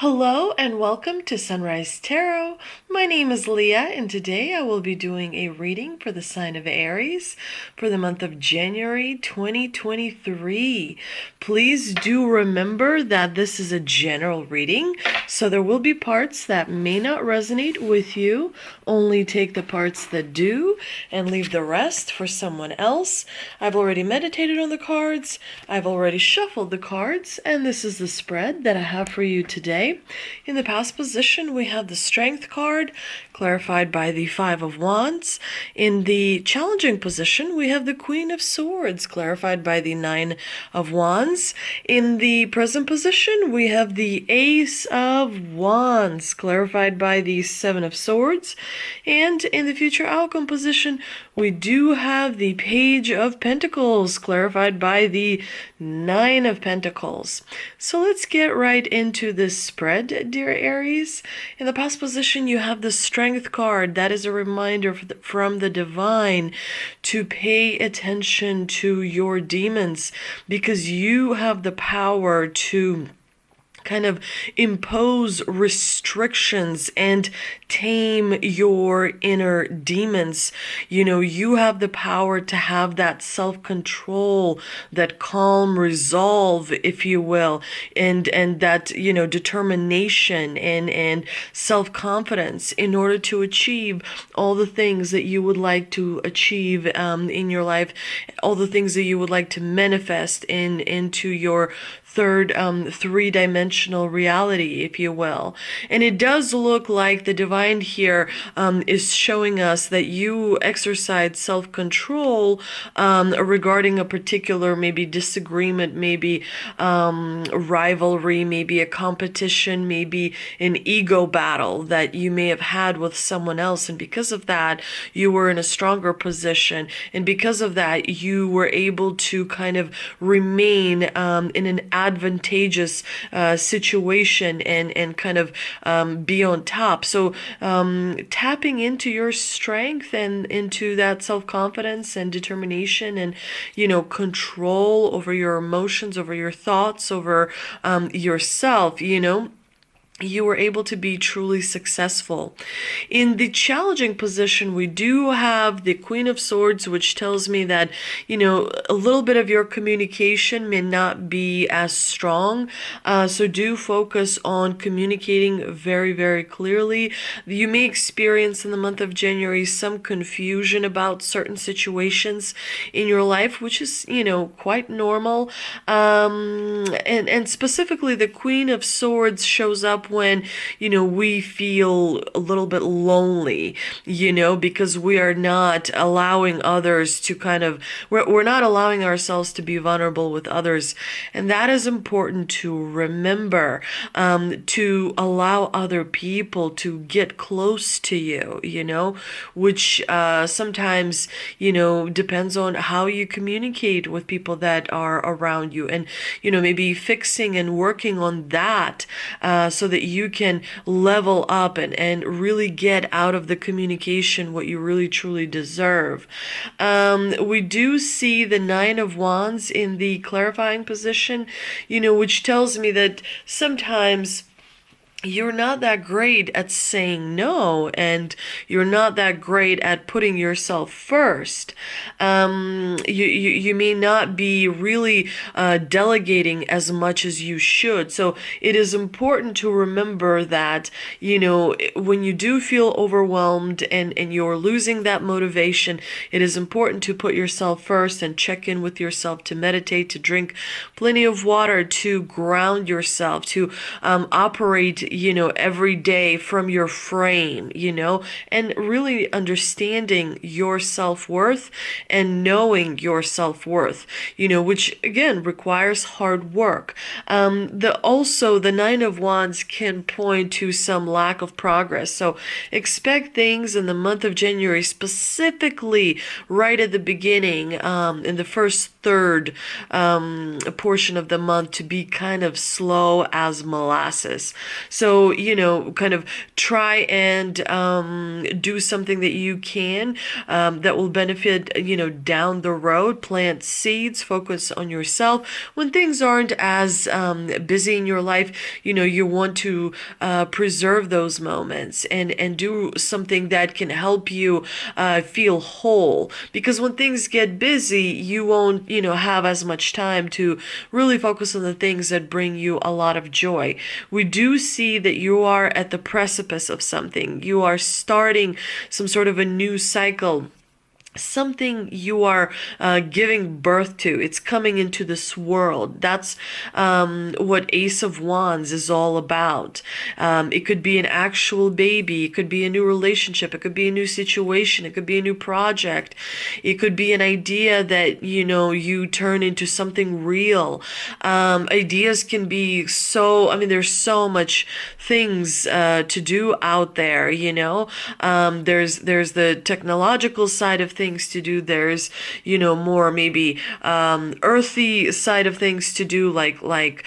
Hello and welcome to Sunrise Tarot. My name is Leah and today I will be doing a reading for the sign of Aries for the month of January 2023. Please do remember that this is a general reading, so there will be parts that may not resonate with you. Only take the parts that do and leave the rest for someone else. I've already meditated on the cards, I've already shuffled the cards, and this is the spread that I have for you today. In the past position, we have the Strength card, clarified by the Five of Wands. In the challenging position, we have the Queen of Swords, clarified by the Nine of Wands. In the present position, we have the Ace of Wands, clarified by the Seven of Swords. And in the future outcome position, we do have the Page of Pentacles, clarified by the Nine of Pentacles. So let's get right into this spread, dear Aries. In the past position, you have the Strength card. That is a reminder from the divine to pay attention to your demons, because you have the power to kind of impose restrictions and tame your inner demons. You have the power to have that self-control, that calm resolve, if you will, and that, determination and self-confidence in order to achieve all the things that you would like to achieve in your life, all the things that you would like to manifest into your third three-dimensional reality, if you will. And it does look like the divine here is showing us that you exercise self-control regarding a particular maybe disagreement, maybe rivalry, maybe a competition, maybe an ego battle that you may have had with someone else. And because of that, you were in a stronger position. And because of that, you were able to kind of remain in an advantageous situation and kind of be on top. So tapping into your strength and into that self-confidence and determination and, control over your emotions, over your thoughts, over yourself, you were able to be truly successful. In the challenging position, we do have the Queen of Swords, which tells me that, a little bit of your communication may not be as strong. So do focus on communicating very, very clearly. You may experience in the month of January some confusion about certain situations in your life, which is, quite normal. And specifically, the Queen of Swords shows up when, we feel a little bit lonely, because we are not allowing others to we're not allowing ourselves to be vulnerable with others. And that is important to remember, to allow other people to get close to you, which sometimes, depends on how you communicate with people that are around you. And, maybe fixing and working on that so that you can level up and really get out of the communication what you really truly deserve. We do see the Nine of Wands in the clarifying position, which tells me that sometimes you're not that great at saying no, and you're not that great at putting yourself first. You may not be really delegating as much as you should. So it is important to remember that, when you do feel overwhelmed and you're losing that motivation, it is important to put yourself first and check in with yourself, to meditate, to drink plenty of water, to ground yourself, to operate every day from your frame, and really understanding your self-worth and knowing your self-worth, which again requires hard work. The Nine of Wands can point to some lack of progress. So expect things in the month of January, specifically right at the beginning, in the first third portion of the month, to be kind of slow as molasses. So, kind of try and do something that you can that will benefit, down the road. Plant seeds, focus on yourself. When things aren't as busy in your life, you want to preserve those moments and do something that can help you feel whole. Because when things get busy, you won't, have as much time to really focus on the things that bring you a lot of joy. We do see that you are at the precipice of something. You are starting some sort of a new cycle, something you are giving birth to. It's coming into this world. That's what Ace of Wands is all about. It could be an actual baby. It could be a new relationship. It could be a new situation. It could be a new project. It could be an idea that, you turn into something real. Ideas can be there's so much things to do out there, there's the technological side of things to do. There's, more maybe earthy side of things to do, like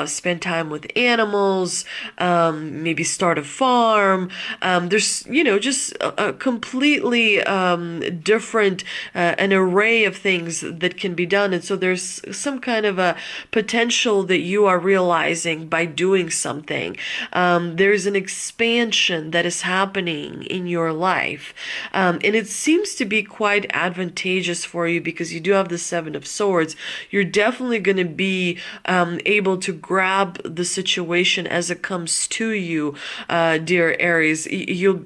spend time with animals, maybe start a farm. There's, just a completely different, an array of things that can be done. And so there's some kind of a potential that you are realizing by doing something. There's an expansion that is happening in your life. And it seems to be quite advantageous for you because you do have the Seven of Swords. You're definitely going to be able to grab the situation as it comes to you, dear Aries. You'll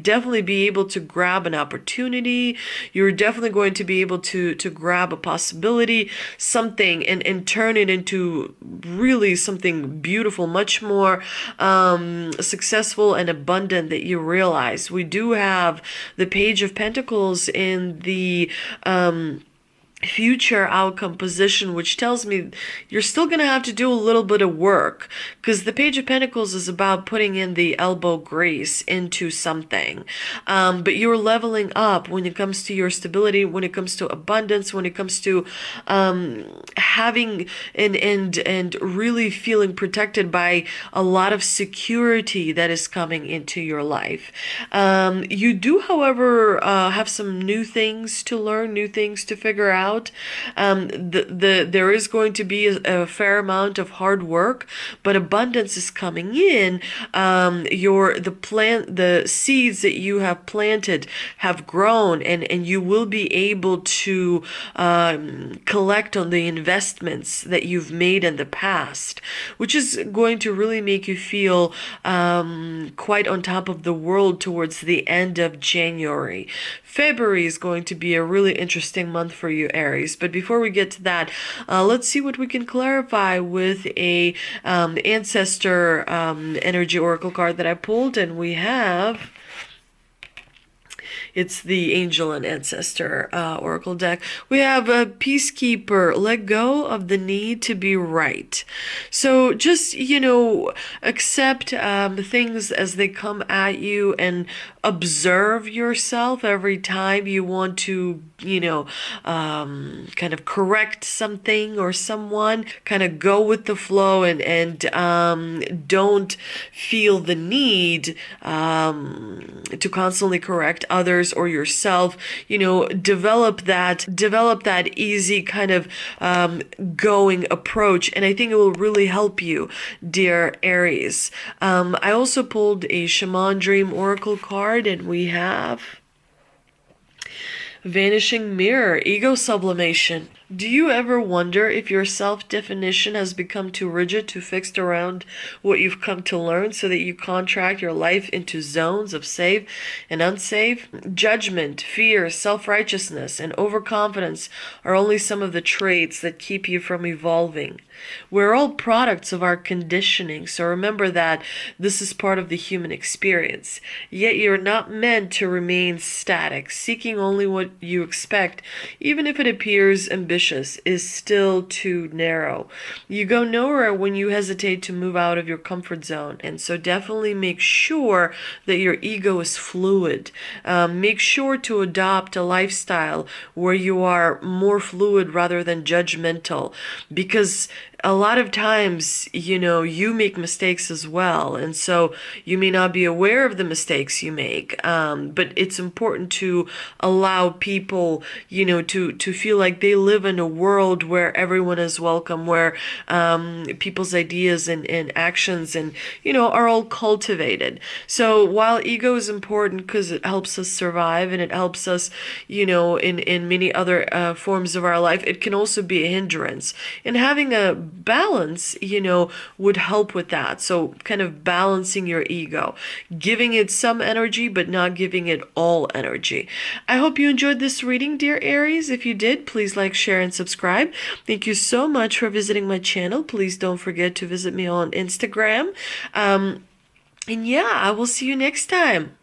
definitely be able to grab an opportunity. You're definitely going to be able to grab a possibility, something, and turn it into really something beautiful, much more successful and abundant that you realize. We do have the Page of Pentacles in the future outcome position, which tells me you're still going to have to do a little bit of work, because the Page of Pentacles is about putting in the elbow grease into something, but you're leveling up when it comes to your stability, when it comes to abundance, when it comes to having and really feeling protected by a lot of security that is coming into your life. You do, however, have some new things to learn, new things to figure out. There is going to be a fair amount of hard work, but abundance is coming in. The seeds that you have planted have grown, and you will be able to collect on the investments that you've made in the past, which is going to really make you feel quite on top of the world towards the end of January. February is going to be a really interesting month for you, Aries. But before we get to that, let's see what we can clarify with a ancestor energy oracle card that I pulled, and we have... It's the Angel and Ancestor Oracle deck. We have a Peacekeeper. Let go of the need to be right. So just, accept things as they come at you and observe yourself every time you want to, kind of correct something or someone. Kind of go with the flow and don't feel the need to constantly correct others or yourself. Develop that easy kind of going approach, and I think it will really help you, dear Aries. I also pulled a Shaman Dream Oracle card, and we have Vanishing Mirror, Ego Sublimation. Do you ever wonder if your self-definition has become too rigid, too fixed around what you've come to learn, so that you contract your life into zones of safe and unsafe? Judgment, fear, self-righteousness, and overconfidence are only some of the traits that keep you from evolving. We're all products of our conditioning, so remember that this is part of the human experience. Yet you're not meant to remain static, seeking only what you expect, even if it appears ambitious, is still too narrow. You go nowhere when you hesitate to move out of your comfort zone, and so definitely make sure that your ego is fluid. Make sure to adopt a lifestyle where you are more fluid rather than judgmental, because a lot of times, you make mistakes as well. And so you may not be aware of the mistakes you make. But it's important to allow people, to feel like they live in a world where everyone is welcome, where people's ideas and actions are all cultivated. So while ego is important because it helps us survive and it helps us, in many other forms of our life, it can also be a hindrance. And having a balance, would help with that. So kind of balancing your ego, giving it some energy, but not giving it all energy. I hope you enjoyed this reading, dear Aries. If you did, please like, share, and subscribe. Thank you so much for visiting my channel. Please don't forget to visit me on Instagram. And yeah, I will see you next time.